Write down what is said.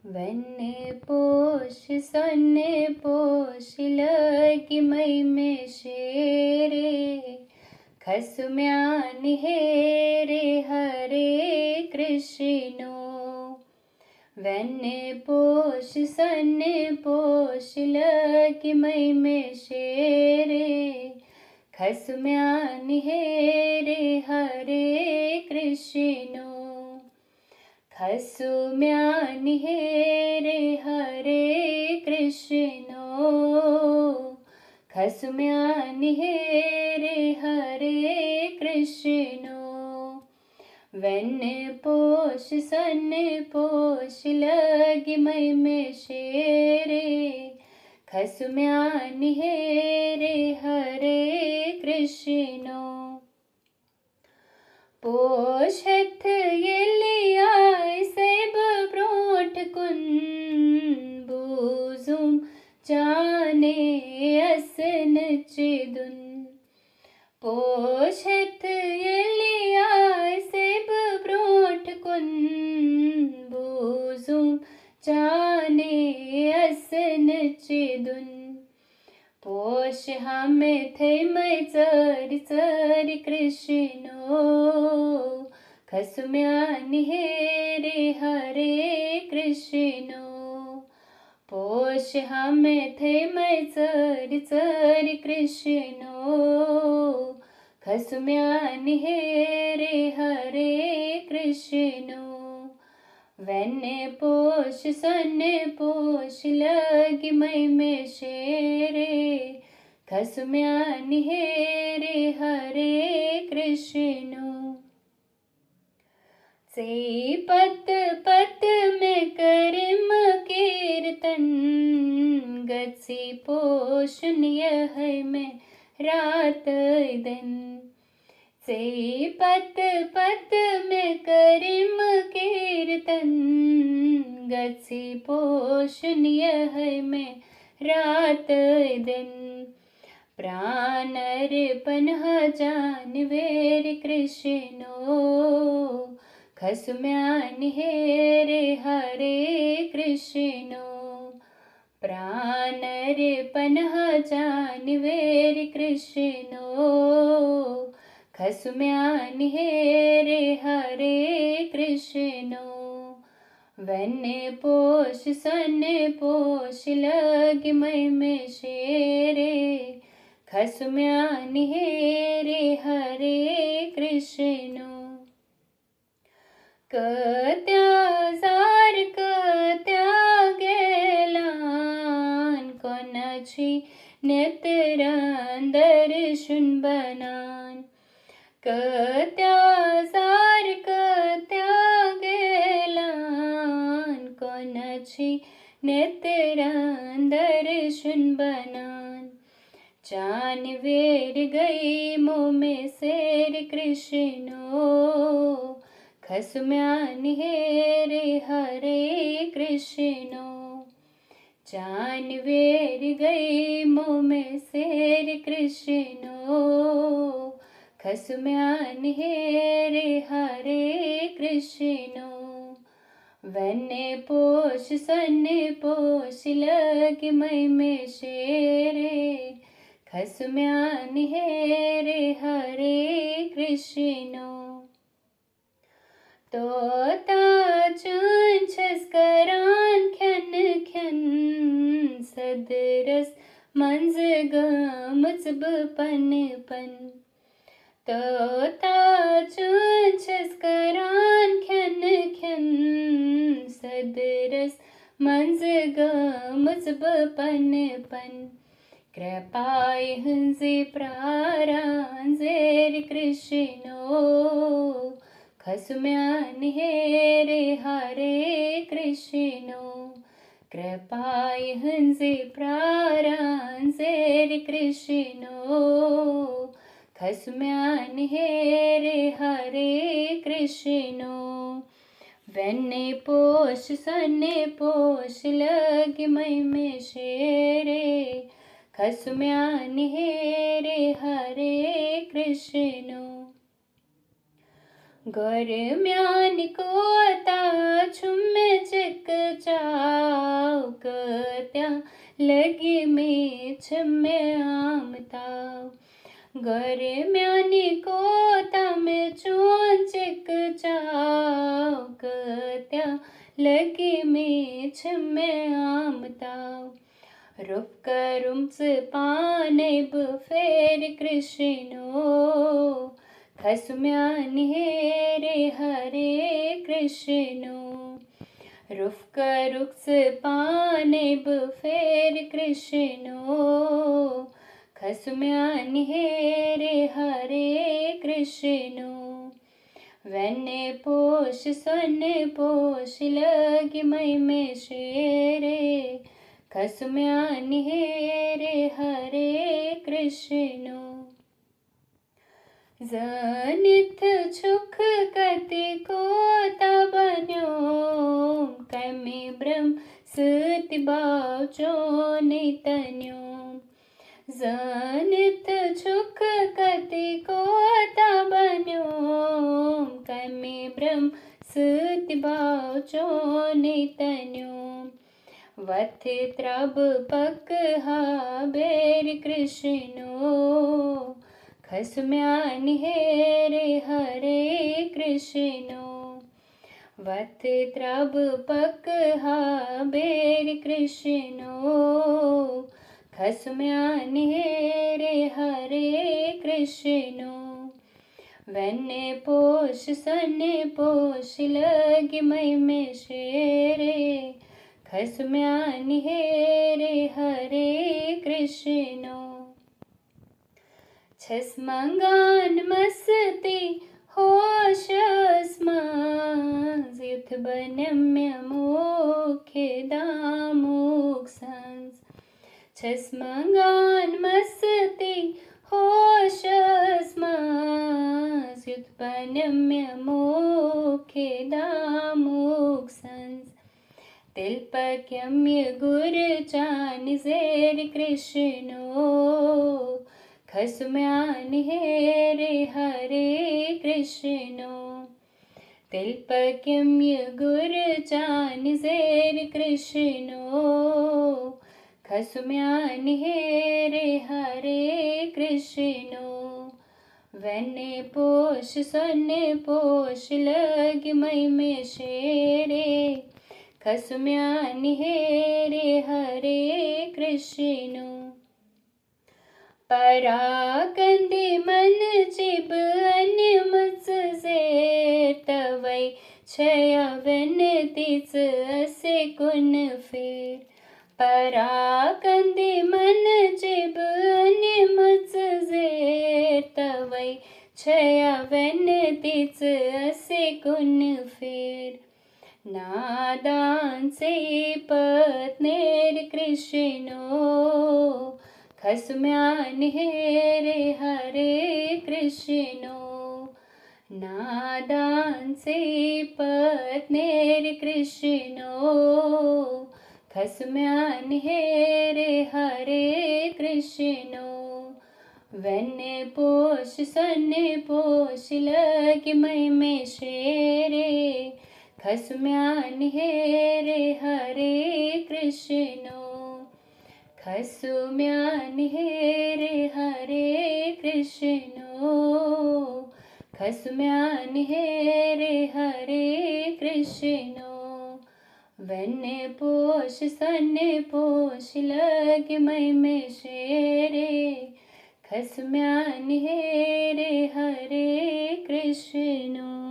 वन्ने पोष सन्ने पोष लगी मई में शेरे खसुम्यान हेरे हरे कृष्णो वन्ने पोष सन्ने पोष लगी मई में शेरे खसुम्यान हेरे हरे कृष्णो खसुम्यान हेरे हरे कृष्णो खसुम्यान हेरे हरे कृष्णो वन्ने पोष सन्ने पोष लगी मई में शेरे खसुम्यान हेरे हरे कृष्णो पोषथ येलियाय सेब ब्रोट कुन बूजुम जाने असन चिदुन पोषथ येलियाय सेब ब्रोट कुन बूजुम जाने असन चिदुन पोष हमें थे मैं चरी चरी कृष्णो खसुम्यान हेरे हरे कृष्णो पोष हमें थे मैं चरी चरी कृष्णो खसुम्यान हेरे हरे कृष्णो वन्ने पोष सन्ने पोष लगी मई में शेरे खसुम्यान हेरे हरे कृष्णो से पत पत में करिम कीर्तन गत्सी पोषण यह में रात दिन से पत पत में करिम कीर्तन गत्सी पोषण यह में रात दिन प्राण अर्पण जानवेर कृष्णो खसुम्यान हेरे हरे कृष्णो प्राण अर्पण जानवेर कृष्णो खसुम्यान हेरे हरे कृष्णो वन्ने पोष सन्ने पोष लगी मई में शेरे खसुम्यान हेरे हरे कृष्णो कत्या कत्या गेलान कोणाची नेत्रान दर्शन बनान कत्या गेलान कोणाची नेत्रान दर्शन बनान जानवेर गई मुँह में शेर कृष्णो खसुम्यान हेरे हरे कृष्णो जानवेर गई मुँह में शेर कृष्णो खसुम्यान हेरे हरे कृष्णो वन्ने पोष सन्ने पोष लगी मई में शेरे खसुम्यान हेरे हरे कृष्णो तोता चुन छस्करान ख्यन ख्यन सदरस मंज गमच बपन पन तोता चुन छस्करान ख्यन ख्यन सदरस मंज गमच बपन पन कृपाय हंसे प्रारान जेर कृष्णो खसुम्यान हेरे हरे कृष्णो कृपाय हंसे प्रारान जेर कृष्णो खसुम्यान हेरे हरे कृष्णो वन्ने पोष सन्ने पोष लगी मई में शेरे खसुम्यान हेरे हरे कृष्णो गरम्यान को अता छुम चिक चा लगी में छमे आमताव गरम्यानी कोता में चोंचिक चाव कत्या लगी में छमे आमताव रुप करुम्स पाने फेर कृष्णो खसम्यानि हेरे हरे कृष्णो रुफ करुक्स पाने फेर कृष्णो खसम्यानि हेरे हरे कृष्णो वने पोष सन पोष लगी मई में शेरे खसम्यानि हेरे हरे कृष्णो जनित छुख कति कोता बन्यो कमी ब्रह्म सुति बाचो नितन्यो जनित छुख कति कोता बन्यो कमी ब्रह्म सुति बाचो नितन्यो वथि त्रब पक हा बेर कृष्णो खसम्यानि हेरे हरे कृष्णो वथ त्रब पक हा बेर कृष्णो खसम्यानि हेरे हरे कृष्णो वने पोष सने पोष लगी मई में शेरे खसम्यानि हेरे हरे कृष्णो छस्मंगान मस्ती होश स्मांस युथ बनम्य मोखे दामुक सांस छस्मंगान मस्ती होश स्मांस युथ बनम्य मोखे दामुक सांस तिलपक्यम्य गुर चान जेर कृष्णो खसम्यानि हेरे हरे कृष्णो तिलपक्यम्य गुर चान जेर कृष्णो खसम्यानि हेरे हरे कृष्णो वने पोष सने पोष लगी मई में शेरे खसम्यानि हेरे हरे कृष्णो पराकंदी मन चिब अन्य मुझ जेर तवै छया वन तिच असे कुन फेर पराकंदी मन चिब अन्य मुझ जेर तवै छया वन तिच असे कुन फेर नादान से पत्नेर कृष्णो खसम्यानि हेरे हरे कृष्णो नादान से पत्नेर कृष्णो खसम्यानि हेरे हरे कृष्णो वने पोष सने पोष लगी मई में शेरे खसम्यानि हेरे हरे कृष्णो खसम्यानि हेरे हरे कृष्णो खसम्यानि हेरे हरे कृष्णो वने पोष सने पोष लगी मई में शेरे खसम्यानि हेरे हरे कृष्णो।